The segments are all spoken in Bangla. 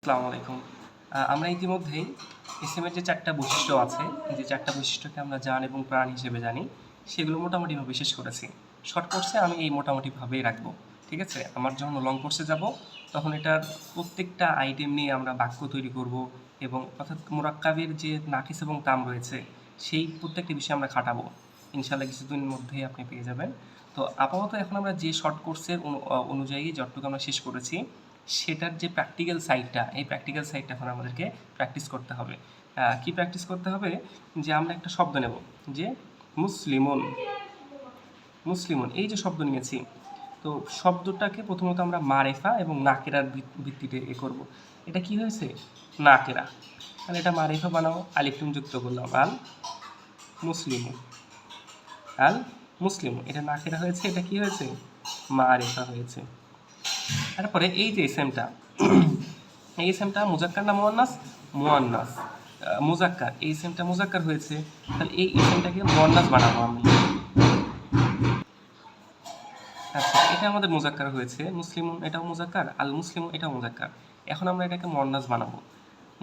আসসালামু আলাইকুম। আমরা ইতিমধ্যেই এসএমের যে ৪ টা বৈশিষ্ট্য আছে, যে ৪ টা বৈশিষ্ট্যকে আমরা জান এবং প্রাণ হিসেবে জানি, সেগুলো মোটামুটিভাবে শেষ করেছি। শর্ট কোর্সে আমি এই মোটামুটিভাবেই রাখবো। ঠিক আছে? আমার যখন লং কোর্সে যাব, তখন এটার প্রত্যেকটা আইটেম নিয়ে আমরা বাক্য তৈরি করব এবং অর্থাৎ মুরাক্কাবের যে নাকিস এবং তাম রয়েছে, সেই প্রত্যেকটি বিষয়ে আমরা খাটাবো। ইনশাআল্লাহ কিছুদিনের মধ্যেই আপনি পেয়ে যাবেন। তো আপাতত এখন আমরা যে শর্ট কোর্সের অনুযায়ী যতটুকু আমরা শেষ করেছি, সেটার যে প্র্যাকটিক্যাল সাইডটা, এই প্র্যাকটিক্যাল সাইডটা এখন আমাদেরকে প্র্যাকটিস করতে হবে। কি প্র্যাকটিস করতে হবে? যে আমরা একটা শব্দ নেব, যে মুসলিমুন। মুসলিমুন এই যে শব্দ নিয়েছি, তো শব্দটাকে প্রথমত আমরা মারেফা এবং নাকেরার ভিত্তিতে করব। এটা কি হয়েছে? নাকেরা। তাহলে এটা মারেফা বানাও, আলিফ নুন যুক্ত করলাম, আল মুসলিমু। আল মুসলিমু, এটা নাকেরা হয়েছে, এটা কি হয়েছে? মারেফা হয়েছে। তারপরে এই যে এসএমটা, এই এসএমটা মুজাক্কার না মুয়ান্নাস? মুয়ান্নাস। মুজাক্কার, এই এসএমটা মুজাক্কার হয়েছে, তাহলে এই এসএমটাকে মুয়ান্নাস বানাবো আমি। আচ্ছা, এটা আমাদের মুজাক্কার হয়েছে, মুসলিমুন এটাও মুজাক্কার, আল মুসলিমু এটাও মুজাক্কার। এখন আমরা এটাকে মুয়ান্নাস বানাবো,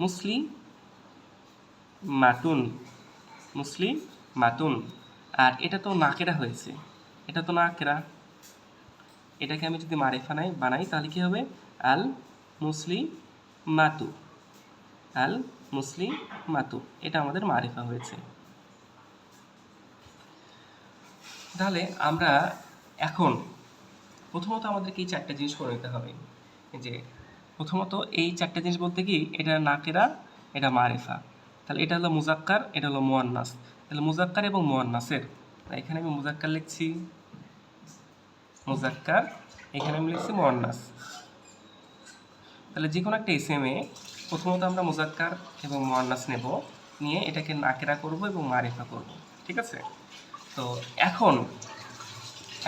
মুসলিম মাতুন। মুসলিম মাতুন। আর এটা তো নাকেরা হয়েছে, এটা তো নাকেরা, এটাকে আমি যদি মারিফা বানাই তাহলে কি হবে? আল মুসলিম মাতু। আল মুসলিম মাতু, এটা আমাদের মারিফা হয়েছে। তাহলে আমরা এখন প্রথমত আমাদেরকে এই 4টা জিনিস করে নিতে হবে। যে প্রথমত এই 4টা জিনিস বলতে কি, এটা নাকেরা, এটা মারিফা। তাহলে এটা হলো মুজাক্কার, এটা হলো মুয়ান্নাস। তাহলে মুজাক্কার এবং মুয়ান্নাসের, এখানে আমি মুজাক্কার লিখছি, মুজাক্কার, এখানে আমি লিখছি মুয়ান্নাস। তাহলে যে কোনো একটা এসএমে প্রথমত আমরা মুজাক্কার এবং মুয়ান্নাস নেব, নিয়ে এটাকে নাকেরা করব এবং মারিফা করব। ঠিক আছে? তো এখন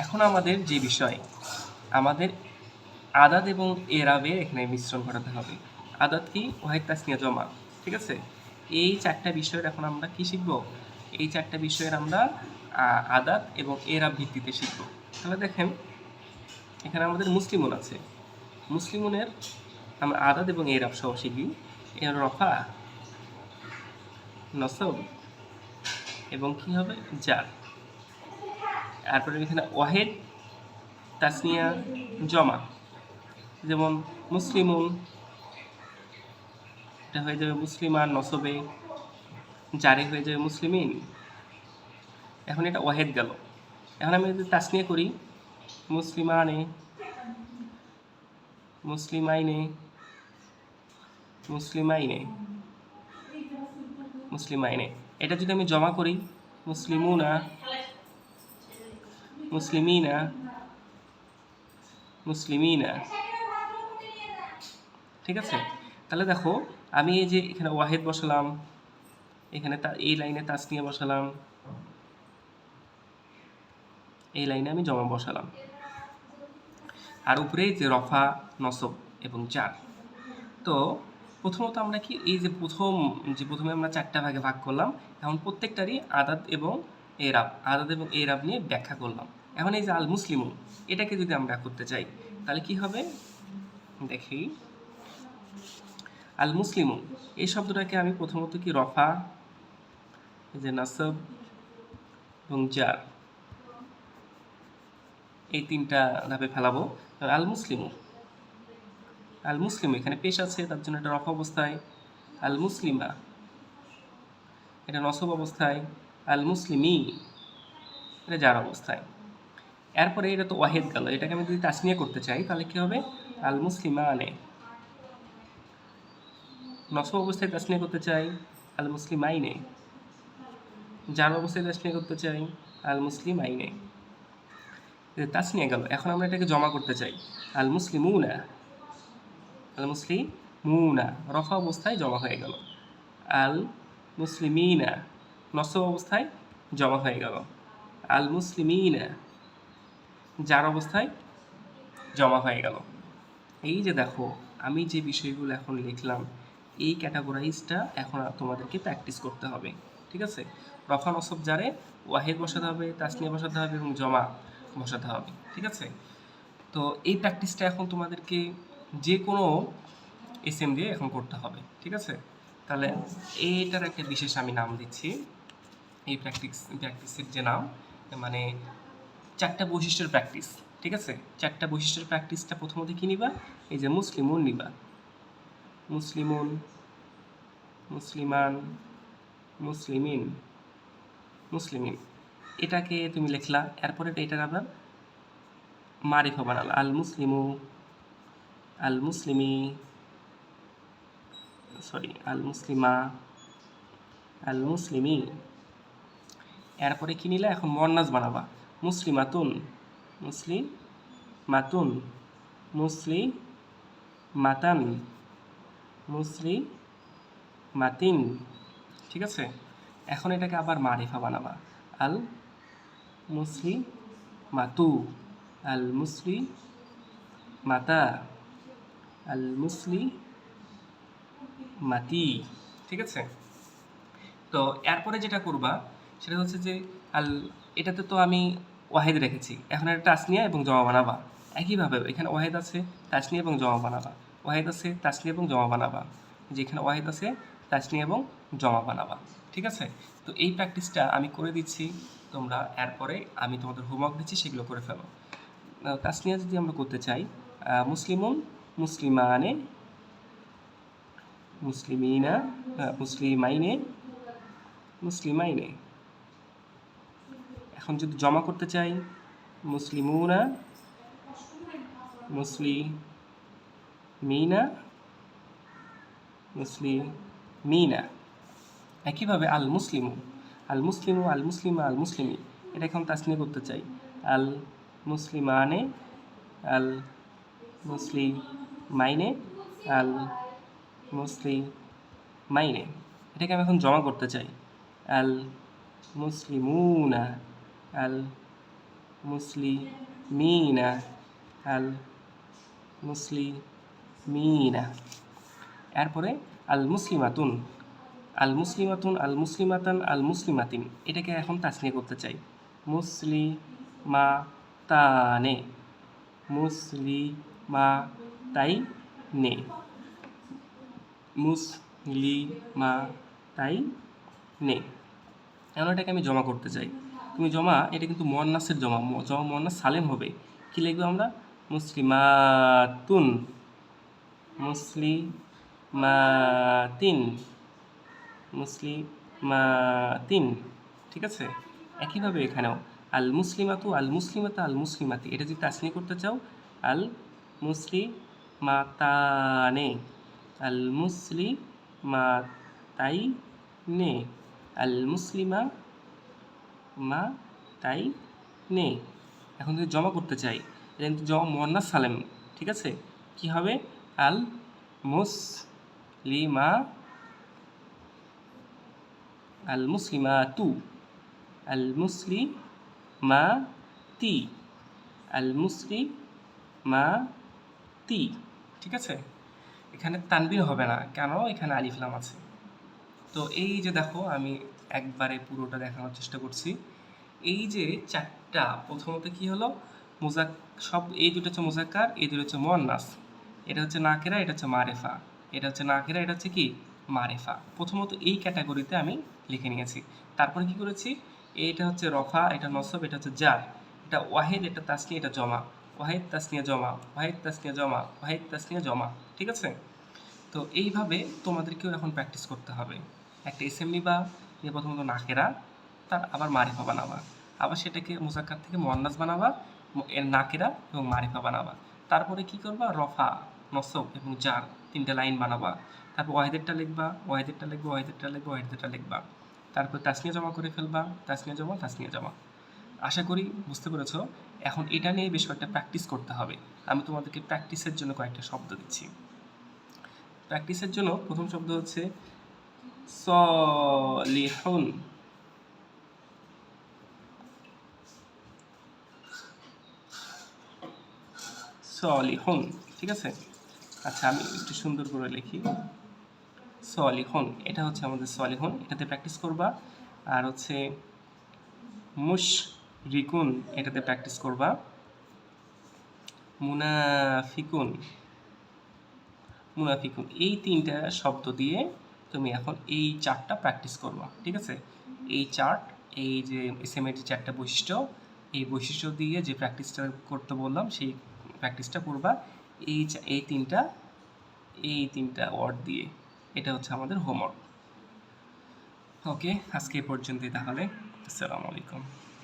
এখন আমাদের যে বিষয়, আমাদের আদাদ এবং এরাবের এখানে মিশ্রণ ঘটাতে হবে। আদাদ কি? ওয়াহিদ তাসনিয়া জমা। ঠিক আছে? এই 4টা বিষয়ের এখন আমরা কি শিখব? এই 4টা বিষয়ের আমরা আদাদ এবং এরাব ভিত্তিতে শিখব। তাহলে দেখেন, এখানে আমাদের মুসলিমুন আছে, মুসলিমুনের আমরা আদাদ এবং এরাব সহ শিখি। এর রফা, নসব এবং কি হবে? জার। তারপরে এখানে ওয়াহিদ তাসনিয়া জমা, যেমন মুসলিমুন, এটা হয়ে যাবে মুসলিমান নসবে, জারে হয়ে যাবে মুসলিমিন। এখন এটা ওয়াহেদ গেল। এখন আমি যদি তাসনিয়া করি, মুসলিমানে, মুসলিমাইনে, মুসলিমাইনে, মুসলিমাইনে। এটা যদি আমি জমা করি, মুসলিমুনা, মুসলিমিনা, মুসলিমিনা। ঠিক আছে? তাহলে দেখো, আমি এই যে এখানে ওয়াহেদ বসালাম, এখানে এই লাইনে তাসনিয়া বসালাম, এই লাইনে আমি জমা বসালাম, আর উপরে যে রফা, নসব এবং জার। তো প্রথমত আমরা কি, এই যে প্রথমে আমরা 4টা ভাগে ভাগ করলাম, এখন প্রত্যেকটারই আদাদ এবং এরাব, আদাদ এবং এরাব নিয়ে ব্যাখ্যা করলাম। এখন এই যে আল মুসলিমুন, এটাকে যদি আমরা করতে চাই তাহলে কি হবে? দেখি, আল মুসলিমুন এই শব্দটাকে আমি প্রথমত কি রফা, এই যে নাসব এবং জার, এই 3টা ধাপে ফেলাবো। আল মুসলিমু, আল মুসলিম এখানে পেশ আছে, তার জন্য এটা রফা অবস্থায়। আল মুসলিমা, এটা নসব অবস্থায়। আল মুসলিমি, এটা জার অবস্থায়। এরপরে এটা তো ওয়াহেদ গেল, এটাকে আমি যদি তাসনিয়া করতে চাই তাহলে কি হবে? আল মুসলিমানে। নসব অবস্থায় তাসনিয়া করতে চাই, আল মুসলিমাইনে। জার অবস্থায় তাসনিয়া করতে চাই, আল মুসলিমাইনে। তাসনিয়া গেল। এখন আমরা এটাকে জমা করতে চাই, আল মুসলিমুনা, আল মুসলিমুনা, রফা অবস্থায় জমা হয়ে গেল। আল মুসলিমিনা, নসব অবস্থায় জমা হয়ে গেল। আল মুসলিমিনা, জার অবস্থায় জমা হয়ে গেল। এই যে দেখো, আমি যে বিষয়গুলো এখন লিখলাম, এই ক্যাটাগরাইজটা এখন তোমাদেরকে প্র্যাকটিস করতে হবে। ঠিক আছে? রফা নসব জারে ওয়াহেদ বসাতে হবে, তাসনিয়া বসাতে হবে এবং জমা বসাতে হবে। ঠিক আছে? তো এই প্র্যাকটিসটা এখন তোমাদেরকে যে কোনো এসএম দিয়ে এখন করতে হবে, ঠিক আছে? তাহলে এইটার একটা বিশেষ আমি নাম দিচ্ছি, এই প্র্যাকটিসের যে নাম, মানে চারটা বৈশিষ্ট্যের প্র্যাকটিস, ঠিক আছে? চারটা বৈশিষ্ট্যের প্র্যাকটিসটা প্রথমত কি নিবা, এই যে মুসলিমুন নিবা, মুসলিমুন, মুসলিমান, মুসলিমিন, মুসলিমিন, এটাকে তুমি লিখলা। এরপরে এটার আবার মারিফা বানালা, আল মুসলিমু, আল মুসলিমি, সরি আল মুসলিমা, আল মুসলিমি। এরপরে কি নিলা, এখন মুয়ান্নাস বানাবা, মুসলিমাতুন, মুসলিমাতুন, মুসলিমাতান, মুসলিমাতিন, ঠিক আছে? এখন এটাকে আবার মারিফা বানাবা, আল মুসলিমাতু, আল মুসলিমাতা, আল মুসলিমাতি, ঠিক আছে? তো এরপরে যেটা করবা সেটা হচ্ছে যে আল, এটাতে তো আমি ওয়াহিদ রেখেছি, এখন এটা তাসনিয়া এবং জমা বানাবা। একইভাবে এখানে ওয়াহিদ আছে, তাসনিয়া এবং জমা বানাবা, ওয়াহিদ আছে, তাসনিয়া এবং জমা বানাবা, যেখানে ওয়াহিদ আছে, তাসনিয়া এবং জমা বানাবা, ঠিক আছে? তো এই প্র্যাকটিসটা আমি করে দিচ্ছি, তোমরা এরপরে আমি তোমাদের হোমওয়ার্ক দিচ্ছি, সেগুলো করে ফেলো। তাসনিয়া যদি আমরা করতে চাই, মুসলিমুন, মুসলিমানে, মুসলিমিনা, মুসলিমাইনে, মুসলিমাইনে। এখন যদি জমা করতে চাই, মুসলিমুনা, মুসলিমিনা, মুসলিমিনা। একইভাবে আল মুসলিমু, আল মুসলিমু, আল মুসলিমা, আল মুসলিমি, এটা এখন তাসনিয়া করতে চাই, আল মুসলিমানে, আল মুসলিমাইনে, আল মুসলিমাইনে। এটাকে আমি এখন জমা করতে চাই, আল মুসলিমুনা, আল মুসলিমিনা, আল মুসলিমিনা। এরপরে আল মুসলিমাতুন, আল মুসলিমাতুন, আল মুসলিমাতান, আল মুসলিমাতিন, এটাকে এখন তাসনিয়া করতে চাই, মুসলিমাতানে, মুসলিমাতাইনে, মুসলিমাতাইনে। এখন এটাকে আমি জমা করতে চাই, তুমি জমা, এটা কিন্তু মুয়ান্নাসের জমা, জমা মুয়ান্নাস সালেম হবে, কি লিখবো আমরা, মুসলিমাতুন, মুসলিমাতিন, মুসলিমাতিন, ঠিক আছে? একইভাবে এখানেও আল মুসলিমাতু, আল মুসলিমাতা, আল মুসলিমাতি, এটা যদি তাসনিয়া করতে চাও, আল মুসলিমাতানে, আল মুসলিমাতাইনে, আল মুসলিমা মা তাই নে। এখন যদি জমা করতে চাই, এটা কিন্তু জমা মুয়ান্নাস সালেম, ঠিক আছে? কি হবে, আল মুসলিমা, আল মুসলিমাতু, আল মুসলিমাতি, আল মুসলিমাতি, ঠিক আছে? এখানে তানবিন হবে না, কেন, এখানে আলিফ লাম আছে। তো এই যে দেখো, আমি একবারে পুরোটা দেখানোর চেষ্টা করছি। এই যে চারটা, প্রথমত কি হলো, সব, এই দুটো হচ্ছে মুজাক্কার, এই দুটো হচ্ছে মুয়ান্নাস, এটা হচ্ছে নাকেরা, এটা হচ্ছে মারেফা, এটা হচ্ছে নাকেরা, এটা হচ্ছে কি মারেফা। প্রথমত এই ক্যাটাগরিতে আমি লিখে নিয়েছি। তারপরে কি করেছি, এইটা হচ্ছে রফা, এটা নসব, এটা হচ্ছে জার, এটা ওয়াহিদ, এটা তাসনিয়া, এটা জমা, ওয়াহিদ তাসনিয়া জমা, ওয়াহিদ তাসনিয়া জমা, ওয়াহিদ তাসনিয়া জমা, ঠিক আছে? তো এইভাবে তোমাদেরকেও এখন প্র্যাকটিস করতে হবে। একটা এসএম নিবা, নিয়ে প্রথমত নাকেরা, তার আবার মারিফা বানাবা, আবার সেটাকে মুজাক্কার থেকে মুয়ান্নাস বানাবা, এর নাকেরা এবং মারিফা বানাবা। তারপরে কি করবা, রফা, নসব এবং জার, তিনটা লাইন বানাবা। তারপর ওয়াহিদেরটা লিখবা, ওয়াহিদেরটা লিখবা, ওয়াহিদেরটা লিখবা, ওয়াহিদেরটা লিখবা। তারপর তাসনিয়া জমা করে ফেলবা, তাসনিয়া জমা, তাসনিয়া জমা। আশা করি বুঝতে পেরেছো। এখন এটা নিয়ে বেশ কয়েকটা প্র্যাকটিস করতে হবে। আমি তোমাদেরকে প্র্যাকটিসের জন্য কয়েকটা শব্দ দিচ্ছি। প্র্যাকটিসের জন্য প্রথম শব্দ হচ্ছে সলিহুন, সলিহুন, ঠিক আছে? আচ্ছা, আমি একটু সুন্দর করে লিখি, সলিহুন, এটা হচ্ছে আমাদের সলিহুন, এটাতে প্র্যাকটিস করবা। আর হচ্ছে মুশরিকুন, এটাতে প্র্যাকটিস করবা। মুনাফিকুন, মুনাফিকুন, এই 3টা শব্দ দিয়ে তুমি এখন এই চার্টটা প্র্যাকটিস করবা। ঠিক আছে? এই চার্ট, এই যে এসএমের যে 4টা বৈশিষ্ট্য, এই বৈশিষ্ট্য দিয়ে যে প্র্যাকটিসটা করতে বললাম সেই প্র্যাকটিসটা করবা এই তিনটা ওয়ার্ড দিয়ে। এটা হচ্ছে আমাদের হোমওয়ার্ক। ওকে, আজকে এ পর্যন্তই তাহলে। আসসালামু আলাইকুম।